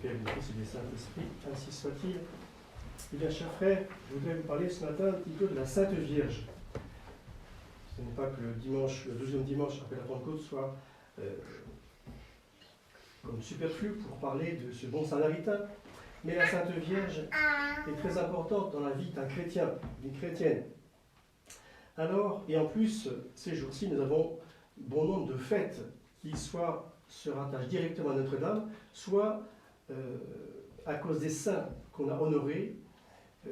Père, du Fils et du Saint-Esprit, ainsi soit-il. Eh bien, chers frères, je voudrais vous parler ce matin un petit peu de la Sainte Vierge. Ce n'est pas que le dimanche, le deuxième dimanche après la Pentecôte soit comme superflu pour parler de ce bon samaritain, mais la Sainte Vierge est très importante dans la vie d'un chrétien, d'une chrétienne. Alors, et en plus, ces jours-ci, nous avons bon nombre de fêtes qui soit se rattachent directement à Notre-Dame, soit à cause des saints qu'on a honorés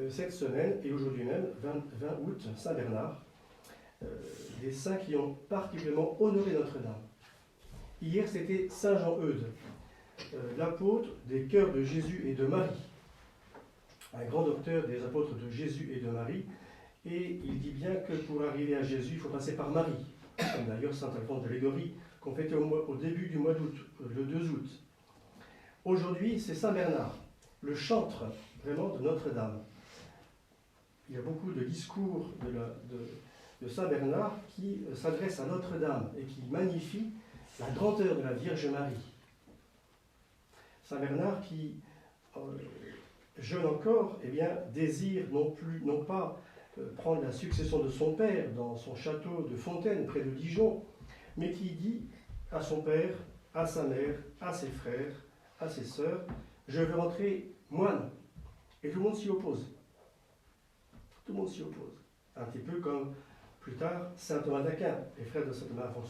cette semaine et aujourd'hui même, 20 août, Saint-Bernard, des saints qui ont particulièrement honoré Notre-Dame. Hier, c'était Saint Jean-Eudes, l'apôtre des cœurs de Jésus et de Marie, un grand docteur des apôtres de Jésus et de Marie, et il dit bien que pour arriver à Jésus, il faut passer par Marie, comme d'ailleurs Saint Alphonse de Liguori, qu'on fêtait au début du mois d'août, le 2 août. Aujourd'hui, c'est Saint Bernard, le chantre vraiment de Notre-Dame. Il y a beaucoup de discours de Saint Bernard qui s'adressent à Notre-Dame et qui magnifient la grandeur de la Vierge Marie. Saint Bernard qui, jeune encore, eh bien, désire non pas prendre la succession de son père dans son château de Fontaine près de Dijon, mais qui dit à son père, à sa mère, à ses frères, à ses sœurs, je veux rentrer moine. Et tout le monde s'y oppose. Tout le monde s'y oppose. Un petit peu comme plus tard saint Thomas d'Aquin. Les frères de saint Thomas vont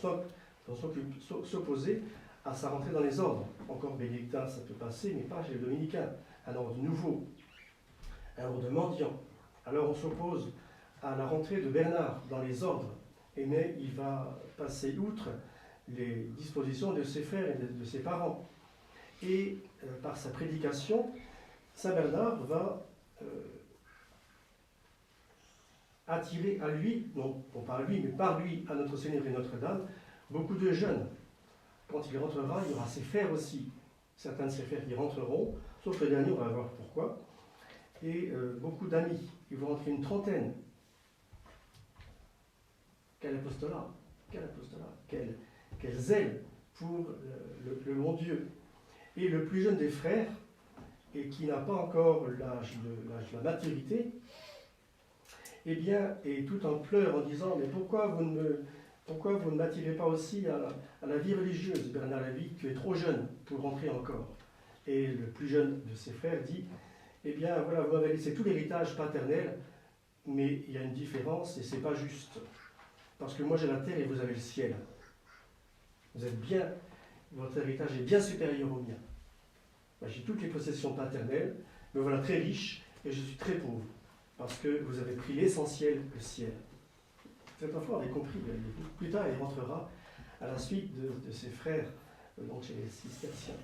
s'opposer à sa rentrée dans les ordres. Encore bénédictin, ça peut passer, mais pas chez les dominicains. Un ordre nouveau, un ordre de mendiant. Alors on s'oppose à la rentrée de Bernard dans les ordres, mais il va passer outre les dispositions de ses frères et de ses parents. Et par sa prédication, Saint Bernard va attirer à lui, non pas à lui, mais par lui, à notre Seigneur et Notre-Dame, beaucoup de jeunes. Quand il rentrera, il y aura ses frères aussi. Certains de ses frères qui rentreront, sauf le dernier, on va voir pourquoi. Et beaucoup d'amis. Ils vont rentrer une trentaine. Quel apostolat, quel apostolat, quel zèle pour le bon Dieu. Et le plus jeune des frères, et qui n'a pas encore l'âge de la maturité, eh bien, est tout en pleurs en disant « Mais pourquoi vous ne m'attirez pas aussi à la vie religieuse, Bernard Lévy, tu es trop jeune pour rentrer encore. » Et le plus jeune de ses frères dit « Eh bien, voilà, vous m'avez laissé tout l'héritage paternel, mais il y a une différence et c'est pas juste. Parce que moi j'ai la terre et vous avez le ciel. Vous êtes bien, votre héritage est bien supérieur au mien. Moi, j'ai toutes les possessions paternelles, me voilà très riche et je suis très pauvre. Parce que vous avez pris l'essentiel, le ciel. » Cette fois, on avait compris. Plus tard, il rentrera à la suite de ses frères, donc chez les cisterciens.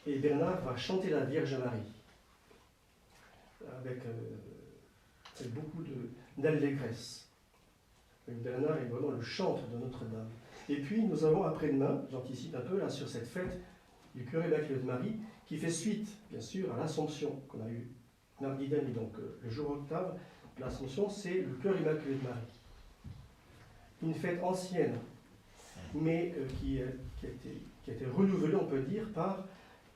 Et Bernard va chanter la Vierge Marie, avec beaucoup d'allégresse. Bernard est vraiment le chantre de Notre-Dame. Et puis, nous avons après-demain, j'anticipe un peu là sur cette fête du cœur immaculé de Marie, qui fait suite, bien sûr, à l'Assomption qu'on a eue mardi dernier, donc le jour octave. L'Assomption, c'est le cœur immaculé de Marie. Une fête ancienne, mais qui a été renouvelée, on peut dire, par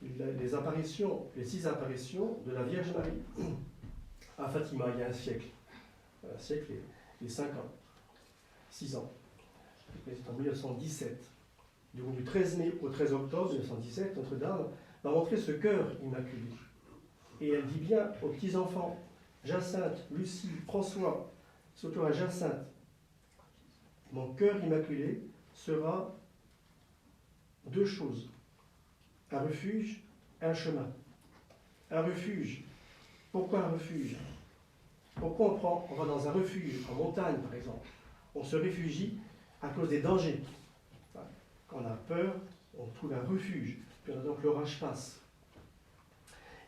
les apparitions, les 6 apparitions de la Vierge Marie à Fatima, il y a un siècle et 5 ans, 6 ans. C'est en 1917. Donc, du 13 mai au 13 octobre 1917, Notre-Dame va montrer ce cœur immaculé. Et elle dit bien aux petits-enfants, Jacinthe, Lucie, François, surtout à Jacinthe, mon cœur immaculé sera 2 choses, un refuge et un chemin. Un refuge. Pourquoi un refuge? Pourquoi on va dans un refuge, en montagne par exemple? On se réfugie à cause des dangers. Quand on a peur, on trouve un refuge. Puis donc l'orage passe.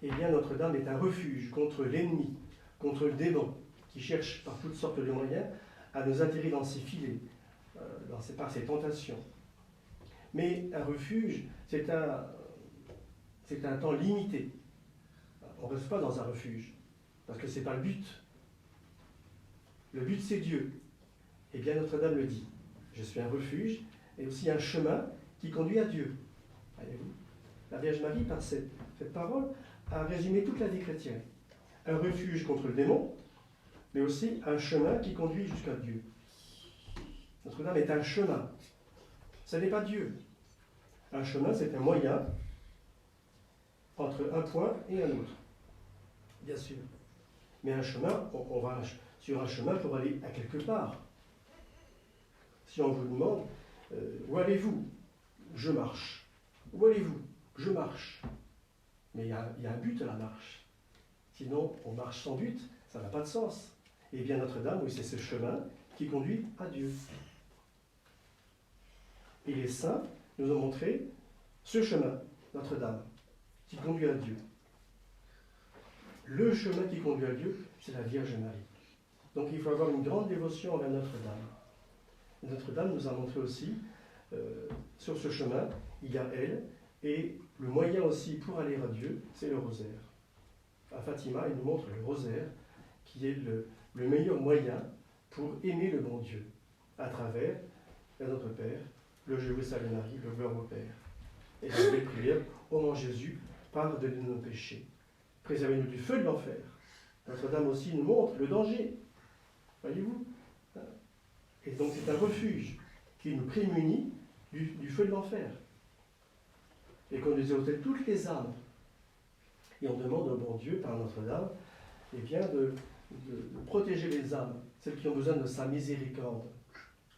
Eh bien, Notre-Dame est un refuge contre l'ennemi, contre le démon, qui cherche par toutes sortes de moyens à nous attirer dans ses filets, par ses tentations. Mais un refuge, c'est un temps limité. On ne reste pas dans un refuge, parce que ce n'est pas le but. Le but, c'est Dieu. Eh bien, Notre-Dame le dit. Je suis un refuge et aussi un chemin qui conduit à Dieu. Voyez-vous ? La Vierge Marie, par cette parole, a résumé toute la vie chrétienne. Un refuge contre le démon, mais aussi un chemin qui conduit jusqu'à Dieu. Notre-Dame est un chemin. Ce n'est pas Dieu. Un chemin, c'est un moyen entre un point et un autre, bien sûr. Mais un chemin, on va sur un chemin pour aller à quelque part. Si on vous demande, où allez-vous? Je marche. Où allez-vous? Je marche. Mais il y a un but à la marche. Sinon, on marche sans but, ça n'a pas de sens. Et bien Notre-Dame, oui, c'est ce chemin qui conduit à Dieu. Et les saints nous ont montré ce chemin, Notre-Dame, qui conduit à Dieu. Le chemin qui conduit à Dieu, c'est la Vierge Marie. Donc il faut avoir une grande dévotion envers Notre-Dame. Notre-Dame nous a montré aussi, sur ce chemin, il y a elle, et le moyen aussi pour aller à Dieu, c'est le rosaire. À Fatima, il nous montre le rosaire, qui est le meilleur moyen pour aimer le bon Dieu, à travers la Notre Père, le Je vous salue Marie, le Gloire au Père. Et la belle prière, ô mon Jésus, pardonne-nous nos péchés, préservez-nous du feu de l'enfer. Notre-Dame aussi nous montre le danger, voyez-vous. Et donc c'est un refuge qui nous prémunit du feu de l'enfer. Et qu'on nous ôte toutes les âmes. Et on demande au bon Dieu, par Notre-Dame, eh bien de protéger les âmes, celles qui ont besoin de sa miséricorde.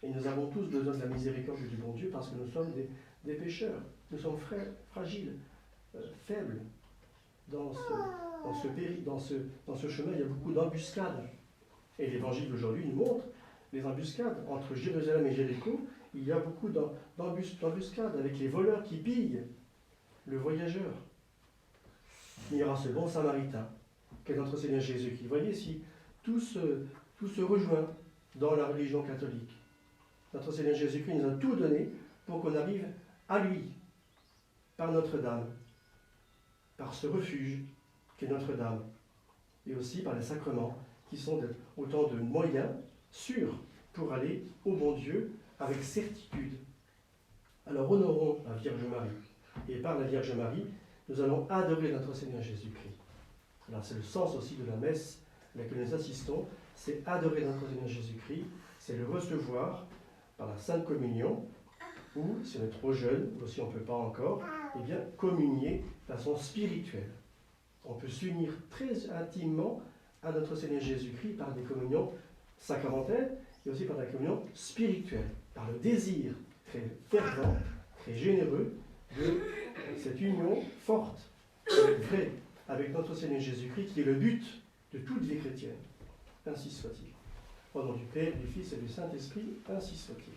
Et nous avons tous besoin de la miséricorde du bon Dieu parce que nous sommes des pécheurs. Nous sommes fragiles, faibles. Dans ce chemin, il y a beaucoup d'embuscades. Et l'Évangile d'aujourd'hui nous montre les embuscades. Entre Jérusalem et Jéricho, il y a beaucoup d'embuscades avec les voleurs qui pillent le voyageur. Il y aura ce bon samaritain qu'est notre Seigneur Jésus-Christ. Vous voyez, si tout se rejoint dans la religion catholique. Notre Seigneur Jésus-Christ nous a tout donné pour qu'on arrive à lui, par Notre-Dame, par ce refuge qu'est Notre-Dame, et aussi par les sacrements, qui sont autant de moyens sûrs pour aller au bon Dieu avec certitude. Alors honorons la Vierge Marie, et par la Vierge Marie, nous allons adorer notre Seigneur Jésus-Christ. Alors c'est le sens aussi de la messe à laquelle nous assistons, c'est adorer notre Seigneur Jésus-Christ, c'est le recevoir par la Sainte Communion, ou, si on est trop jeune, ou si on ne peut pas encore, eh bien, communier de façon spirituelle. On peut s'unir très intimement à notre Seigneur Jésus-Christ par des communions sacramentelles et aussi par la communion spirituelle, par le désir très fervent, très généreux de cette union forte, vraie, avec notre Seigneur Jésus-Christ, qui est le but de toute vie chrétienne. Ainsi soit-il. Au nom du Père, du Fils et du Saint-Esprit, ainsi soit-il.